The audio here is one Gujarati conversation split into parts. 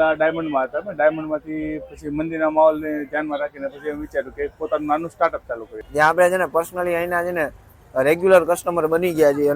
પહેલા ડાયમંડમાં હતા. અમે ડાયમંડમાંથી પછી મંદિરના માહોલને ધ્યાનમાં રાખીને પછી અમે વિચાર્યું કે પોતાનું નાનું સ્ટાર્ટઅપ ચાલુ કરીએ. જ્યાં આપણે છે ને પર્સનલી અહીંના છે ને રેગ્યુલર કસ્ટમર બની ગયા છીએ.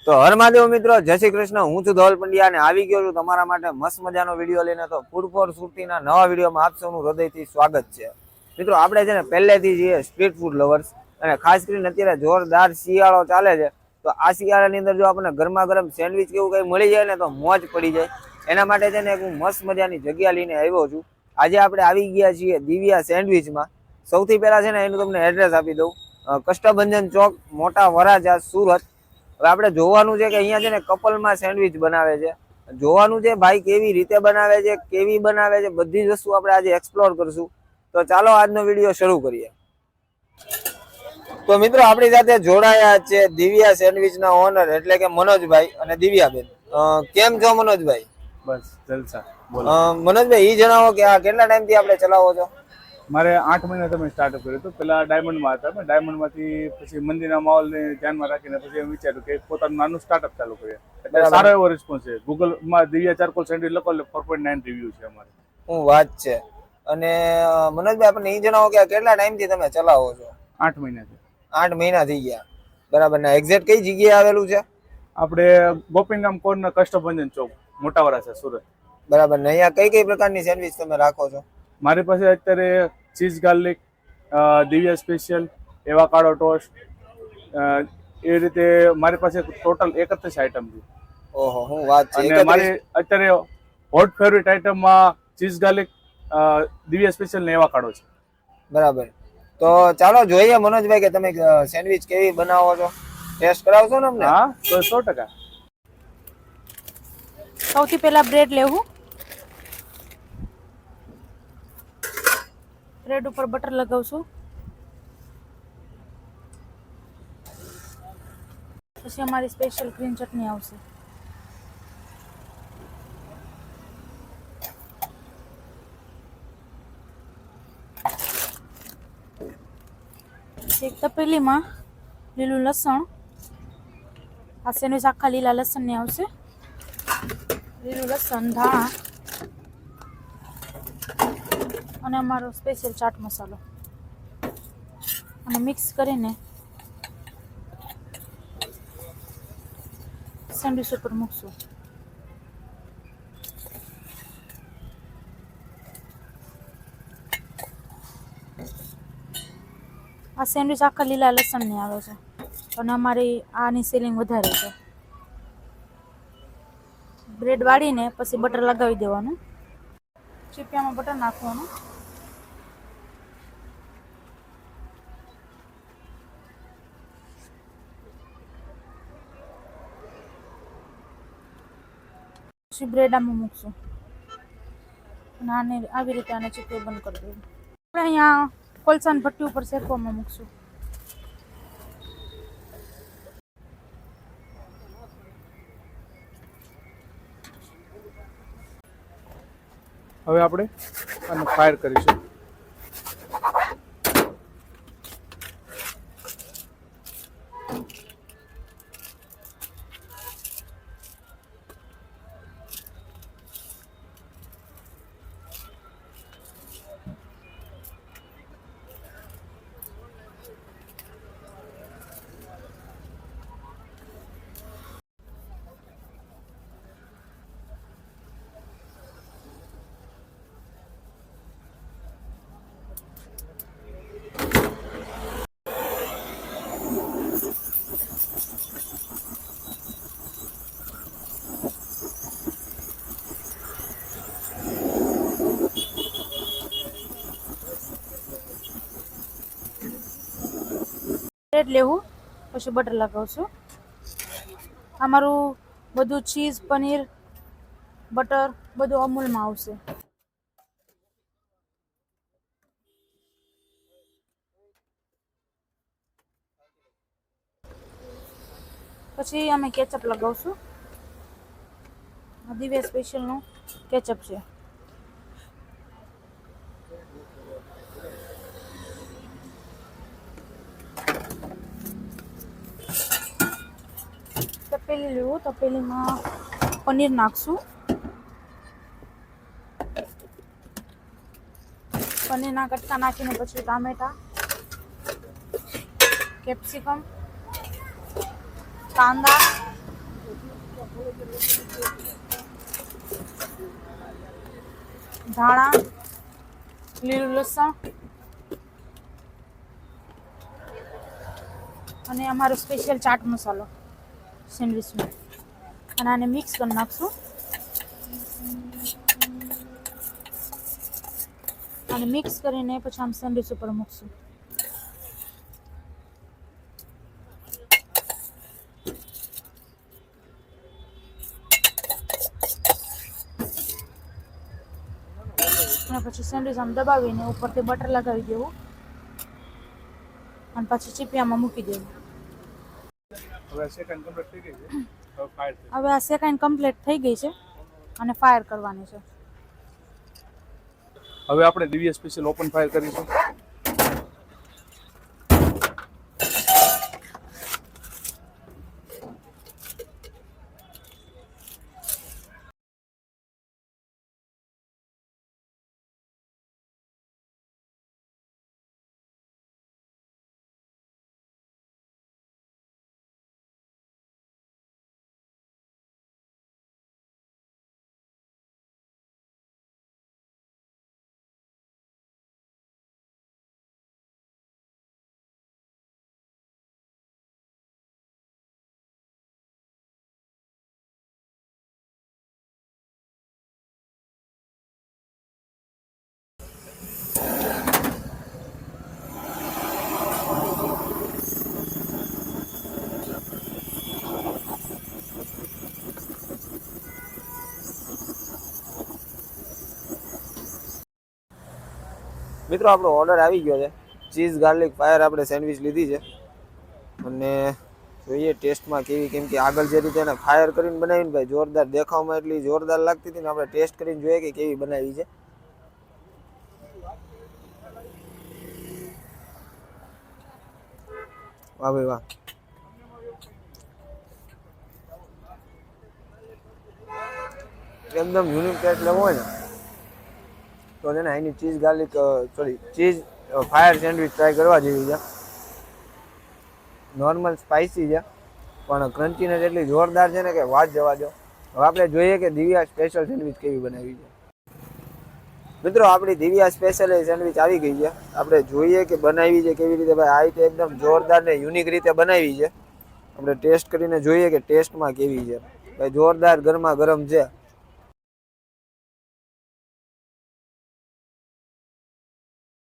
તો હર મહાદેવ મિત્રો, જય શ્રી કૃષ્ણ. હું છું ધવલ પંડ્યા અને આવી ગયો છું તમારા માટે મસ્ત મજાનો વિડીયો લઈને. તો ફૂડ ફોર સુરતીના નવા વિડીયોમાં આપ સૌનું હૃદયથી સ્વાગત છે. મિત્રો આપણે છે ને પહેલેથી છીએ સ્ટ્રીટ ફૂડ લવર્સ, અને ખાસ કરીને અત્યારે જોરદાર શિયાળો ચાલે છે. તો આ શિયાળાની અંદર જો આપણને ગરમા ગરમ સેન્ડવિચ કેવું કંઈ મળી જાય ને તો મોજ પડી જાય. એના માટે છે ને હું મસ્ત મજાની જગ્યા લઈને આવ્યો છું. આજે આપણે આવી ગયા છીએ દિવ્યા સેન્ડવિચમાં. સૌથી પહેલા છે ને એનું તમને એડ્રેસ આપી દઉં. કષ્ટભંજન ચોક, મોટા વરાજા, સુરત. હવે આપણે જોવાનું છે કે અહીંયા છે ને કપલમાં સેન્ડવિચ બનાવે છે. જોવાનું છે ભાઈ કેવી રીતે બનાવે છે, કેવી બનાવે છે, બધી જ વસ્તુ આપણે આજે એક્સપ્લોર કરશું. તો ચાલો આજનો વિડીયો શરૂ કરીએ. તો મિત્રો આપણી સાથે જોડાયા છે દિવ્યા સેન્ડવિચના ઓનર એટલે કે મનોજભાઈ અને દિવ્યાબેન. કેમ છો મનોજભાઈ? બસ જલસા. મનોજભાઈ એ જણાવો કે આ કેટલા ટાઈમથી આપણે ચલાવો છો? મારે 8 મહિના તમે સ્ટાર્ટઅપ કર્યું હતું. પહેલા ડાયમંડમાં હતા. અમે ડાયમંડમાંથી પછી મંદિરના માહોલને ધ્યાનમાં રાખીને પછી અમે વિચાર્યું કે પોતાનું નાનું સ્ટાર્ટઅપ ચાલુ કરીએ. એટલે સારો એવો રિસ્પોન્સ છે. ગૂગલમાં દિવ્યા ચારકોલ સેન્ડવિચ લખો એટલે 4.9 રિવ્યુ છે અમારે. શું વાત છે. અને મનોજભાઈ આપણને એ જણાવો કે કેટલા ટાઈમથી તમે ચલાવો છો? 8 મહિનાથી. 8 મહિના થઈ ગયા. બરાબર. ને એક્ઝેક્ટ કઈ જગ્યાએ આવેલું છે? આપણે ગોપીનામ કોર્નર, કષ્ટભંજન ચોક, મોટા વરાછા, સુરત. બરાબર. ને અહીંયા કઈ કઈ પ્રકારની સેન્ડવિચ તમે રાખો છો? મારી પાસે અત્યારે cheese garlic, Divya special, avocado toast, એ રીતે મારી પાસે ટોટલ 31 આઈટમ છે. ઓહો, શું વાત છે. અને મારી અત્યારે હોટ ફેવરિટ આઈટમમાં ચીઝ ગાર્લિક, દિવ્યા સ્પેશિયલ ને એવાકાડો છે. બરાબર. તો ચાલો જોઈએ મનોજભાઈ કે તમે સેન્ડવિચ કેવી બનાવો છો. ટેસ્ટ કરાવશો ને અમને? હા, તો 100%. સૌથી પહેલા બ્રેડ લેવું. બ્રેડ ઉપર બટર લગાવશું. પછી અમારી સ્પેશિયલ ગ્રીન ચટણી આવશે. એક તપેલીમાં લીલું લસણ, આ સેન્ડવિચ આખા લીલા લસણની આવશે. લીલું લસણ, ધાણા અને અમારો સ્પેશિયલ ચાટ મસાલો, અને મિક્સ કરીને સેન્ડવિચ ઉપર મૂકશું. આ સેન્ડવિચ આખા લીલા લસણની આવે છે અને અમારી આની સેલિંગ વધારે છે. બ્રેડ વાળીને પછી બટર લગાવી દેવાનું. ચીપિયામાં બટર નાખવાનું. પછી બ્રેડ આમાં મૂકશું અને આને આવી રીતે આને ચીપિયો બંધ કરી દેવું. આપણે અહીંયા કોલસાની ભઠ્ઠી ઉપર શેકવામાં મૂકશું. હવે આપણે આને ફાયર કરીશું. બ્રેડ લેવું, પછી બટર લગાવશું. અમારું બધું ચીઝ, પનીર, બટર બધું અમૂલમાં આવશે. પછી અમે કેચઅપ લગાવશું. આ દિવ્યા સ્પેશિયલનું કેચઅપ છે. તપેલી લેવું, તપેલીમાં પનીર નાખશું. પનીરના કટકા નાખીને પછી ટામેટા, કેપ્સિકમ, કાંદા, ધાણા, લીલું લસણ અને અમારો સ્પેશિયલ ચાટ મસાલો સેન્ડવિચમાં, અને આને મિક્સ કરી નાખશું. અને મિક્સ કરીને પછી આમ સેન્ડવિચ ઉપર મૂકશું. અને પછી સેન્ડવિચ આમ દબાવીને ઉપરથી બટર લગાવી દેવું અને પછી ચીપિયામાં મૂકી દેવું. હવે સેકન્ડ કમ્પ્લીટ થઈ ગઈ છે, હવે ફાયર થઈ. હવે આ સેકન્ડ કમ્પ્લીટ થઈ ગઈ છે અને ફાયર કરવાની છે. હવે આપણે દિવ્યા સ્પેશિયલ ઓપન ફાયર કરીશું. મિત્રો આપણો ઓર્ડર આવી ગયો છે. ચીઝ ગાર્લિક ફાયર આપણે સેન્ડવિચ લીધી છે અને જોઈએ ટેસ્ટમાં કેવી, કેમ કે આગળ જે રીતે એને ફાયર કરીને બનાવીને ભાઈ જોરદાર, દેખાવમાં એટલી જોરદાર લાગતી હતી ને, આપણે ટેસ્ટ કરીને જોઈએ કે કેવી બનાવી છે. વાહ ભાઈ વાહ. એકદમ યુનિક ટેસ્ટ લેવો હોય ને તો છે ને અહીંની cheese garlic cheese fire sandwich try કરવા જેવી છે. નોર્મલ સ્પાઇસી છે પણ ક્રન્ચીનેસ એટલી જોરદાર છે ને કે વાત જવા દો. હવે આપણે જોઈએ કે દિવ્યા સ્પેશિયલ સેન્ડવિચ કેવી બનાવી છે. મિત્રો આપણી દિવ્યા સ્પેશિયલ સેન્ડવિચ આવી ગઈ છે. આપણે જોઈએ કે બનાવી છે કેવી રીતે. ભાઈ આ રીતે એકદમ જોરદાર ને યુનિક રીતે બનાવી છે. આપણે ટેસ્ટ કરીને જોઈએ કે ટેસ્ટમાં કેવી છે. ભાઈ જોરદાર ગરમા ગરમ છે.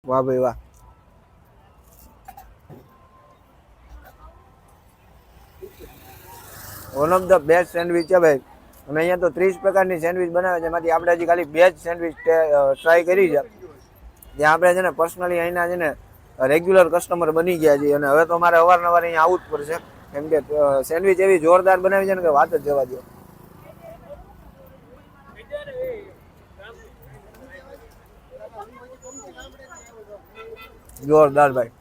વાહ ભાઈ વાહ. One of the best sandwich છે ભાઈ. અને અહીંયા તો 30 પ્રકારની સેન્ડવિચ બનાવે છે, એમાંથી આપણે હજી ખાલી 2 જ સેન્ડવિચ ટ્રાય કરી છે. ત્યાં આપણે છે ને પર્સનલી અહીંના છે ને રેગ્યુલર કસ્ટમર બની ગયા છીએ અને હવે તો મારે અવારનવાર અહીંયા આવવું જ પડશે, કેમ કે સેન્ડવિચ એવી જોરદાર બનાવી છે ને કે વાત જ જવા દો. જોરદાર ભાઈ.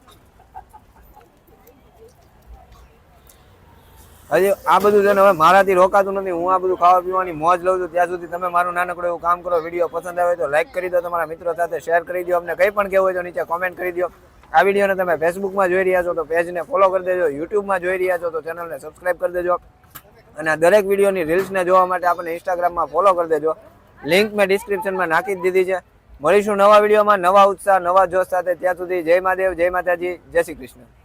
હજી આ બધું છે ને હવે મારાથી રોકાતું નથી. હું આ બધું ખાવા પીવાની મોજ લઉં છું. ત્યાં સુધી તમે મારું નાનકડું એવું કામ કરો. વિડીયો પસંદ આવે તો લાઈક કરી દો, તમારા મિત્રો સાથે શેર કરી દો. અમને કંઈ પણ કહેવું હોય તો નીચે કોમેન્ટ કરી દો. આ વિડીયોને તમે ફેસબુકમાં જોઈ રહ્યા છો તો પેજને ફોલો કરી દેજો. યુટ્યુબમાં જોઈ રહ્યા છો તો ચેનલને સબસ્ક્રાઈબ કરી દેજો. અને આ દરેક વિડીયોની રીલ્સને જોવા માટે આપણને ઇન્સ્ટાગ્રામમાં ફોલો કરી દેજો. લિંક મેં ડિસ્ક્રિપ્શનમાં નાખી જ દીધી છે. મળીશું નવા વિડીયોમાં નવા ઉત્સાહ નવા જોશ સાથે. ત્યાં સુધી જય મહાદેવ, જય માતાજી, જય શ્રી કૃષ્ણ.